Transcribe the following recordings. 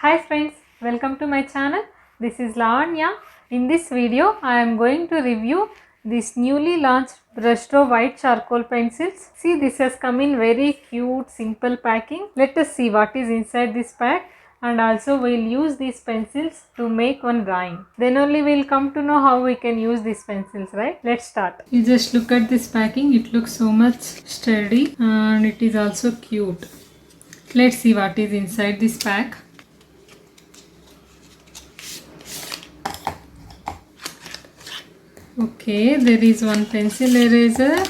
Hi friends, welcome to my channel. This is Lavanya. In this video, I am going to review this newly launched Brustro White charcoal pencils. See, this has come in very cute, simple packing. Let us see what is inside this pack, and also we will use these pencils to make one drawing. Then only we will come to know how we can use these pencils, right? Let's start. You just look at this packing. It looks so much sturdy and it is also cute. Let's see what is inside this pack. Okay, there is one pencil eraser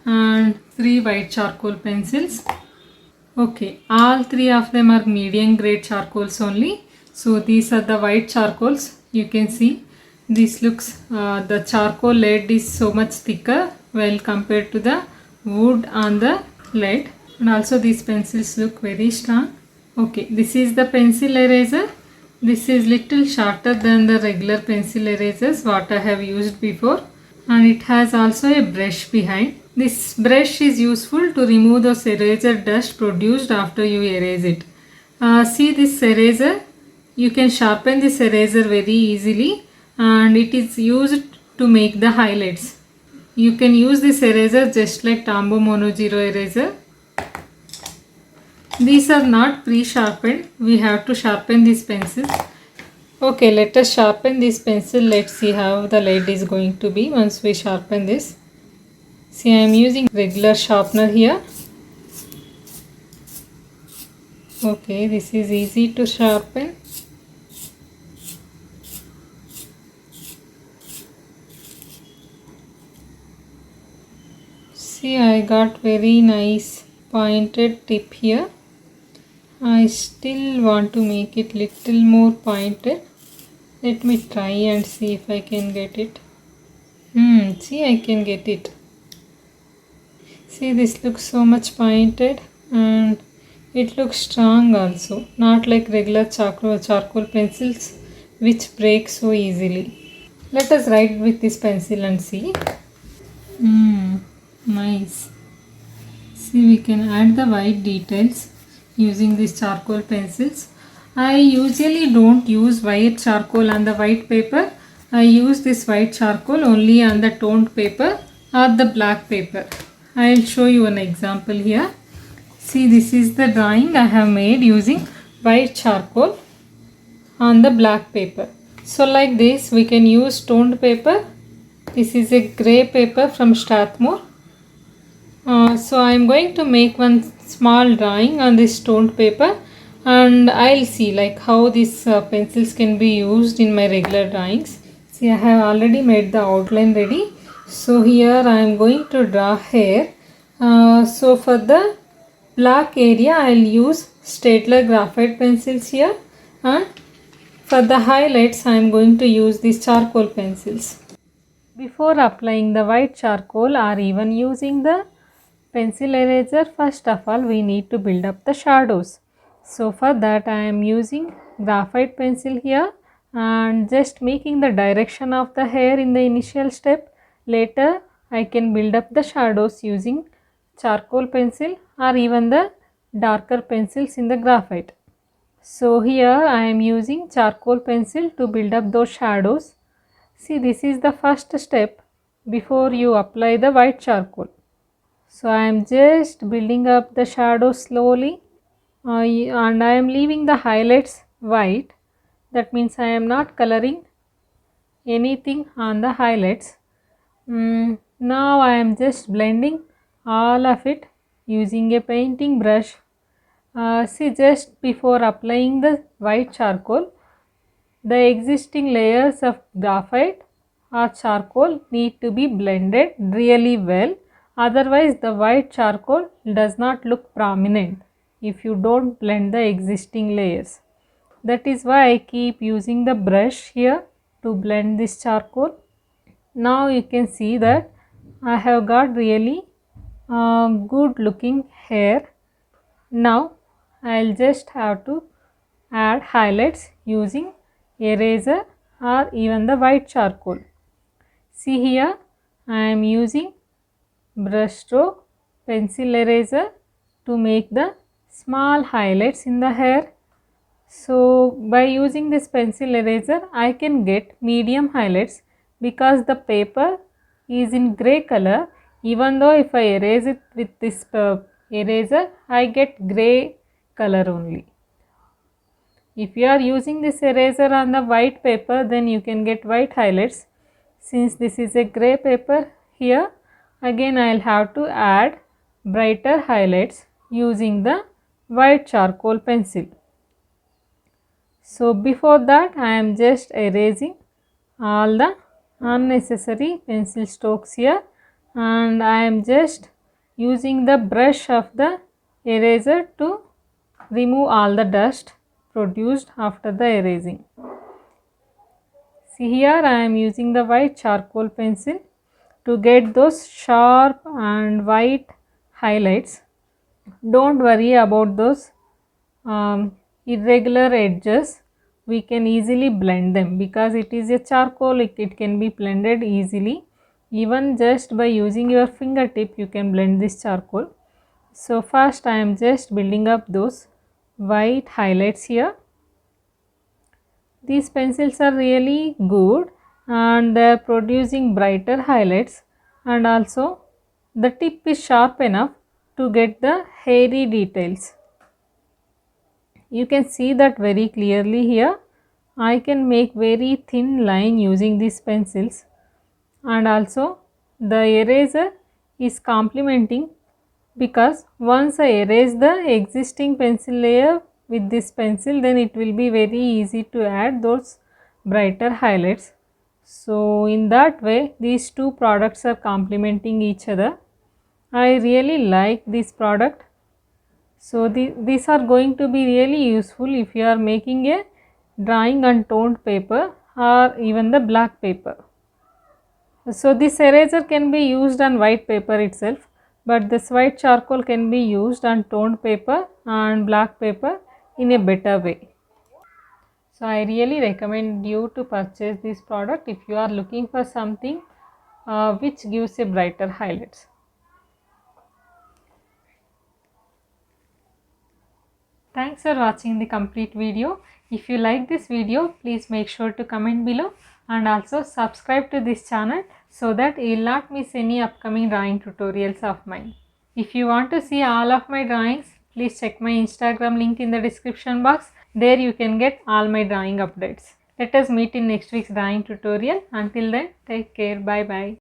and 3 white charcoal pencils. Okay, all 3 of them are medium grade charcoals only. So these are the white charcoals. You can see this looks, the charcoal lead is so much thicker while compared to the wood on the lead. And also these pencils look very strong. Okay, this is the pencil eraser. This is little shorter than the regular pencil erasers what I have used before, and it has also a brush behind. This brush is useful to remove those eraser dust produced after you erase it. See this eraser, you can sharpen this eraser very easily and it is used to make the highlights. You can use this eraser just like Tombow Mono Zero eraser. These are not pre-sharpened. We have to sharpen these pencils. Okay, let us sharpen this pencil. Let's see how the lead is going to be once we sharpen this. See, I am using regular sharpener here. Okay, this is easy to sharpen. See, I got very nice pointed tip here. I still want to make it little more pointed. Let me try and see if I can get it. See, I can get it. See, this looks so much pointed and it looks strong also. Not like regular charcoal pencils which break so easily. Let us write with this pencil and see. Nice. See, we can add the white details using these charcoal pencils. I usually don't use white charcoal on the white paper. I use this white charcoal only on the toned paper or the black paper. I will show you an example here. See, this is the drawing I have made using white charcoal on the black paper. So like this we can use toned paper. This is a grey paper from Strathmore. So I am going to make one small drawing on this toned paper and I'll see like how these pencils can be used in my regular drawings. See, I have already made the outline ready. So here I am going to draw hair. So for the black area I will use Staedtler graphite pencils here, and for the highlights I am going to use these charcoal pencils. Before applying the white charcoal or even using the pencil eraser, first of all we need to build up the shadows. So for that I am using graphite pencil here and just making the direction of the hair in the initial step. Later I can build up the shadows using charcoal pencil or even the darker pencils in the graphite. So here I am using charcoal pencil to build up those shadows. See, this is the first step before you apply the white charcoal. So I am just building up the shadow slowly and I am leaving the highlights white. That means I am not coloring anything on the highlights. Now I am just blending all of it using a painting brush. See, just before applying the white charcoal, the existing layers of graphite or charcoal need to be blended really well. Otherwise the white charcoal does not look prominent if you don't blend the existing layers. That is why I keep using the brush here to blend this charcoal. Now you can see that I have got really good looking hair. Now I will just have to add highlights using eraser or even the white charcoal. See, here I am using Brustro pencil eraser to make the small highlights in the hair. So by using this pencil eraser I can get medium highlights because the paper is in grey color. Even though if I erase it with this eraser, I get grey color only. If you are using this eraser on the white paper, then you can get white highlights. Since this is a grey paper here, again I will have to add brighter highlights using the white charcoal pencil. So before that I am just erasing all the unnecessary pencil strokes here, and I am just using the brush of the eraser to remove all the dust produced after the erasing. See, here I am using the white charcoal pencil to get those sharp and white highlights. Don't worry about those irregular edges. We can easily blend them because it is a charcoal, it can be blended easily. Even just by using your fingertip you can blend this charcoal. So first I am just building up those white highlights here. These pencils are really good and they are producing brighter highlights, and also the tip is sharp enough to get the hairy details. You can see that very clearly here. I can make very thin line using these pencils, and also the eraser is complementing because once I erase the existing pencil layer with this pencil, then it will be very easy to add those brighter highlights. So in that way these two products are complementing each other. I really like this product. So these are going to be really useful if you are making a drawing on toned paper or even the black paper. So this eraser can be used on white paper itself, but this white charcoal can be used on toned paper and black paper in a better way. So I really recommend you to purchase this product if you are looking for something which gives a brighter highlights. Thanks for watching the complete video. If you like this video, please make sure to comment below and also subscribe to this channel so that you will not miss any upcoming drawing tutorials of mine. If you want to see all of my drawings, please check my Instagram link in the description box. There you can get all my drawing updates. Let us meet in next week's drawing tutorial. Until then, take care. Bye bye.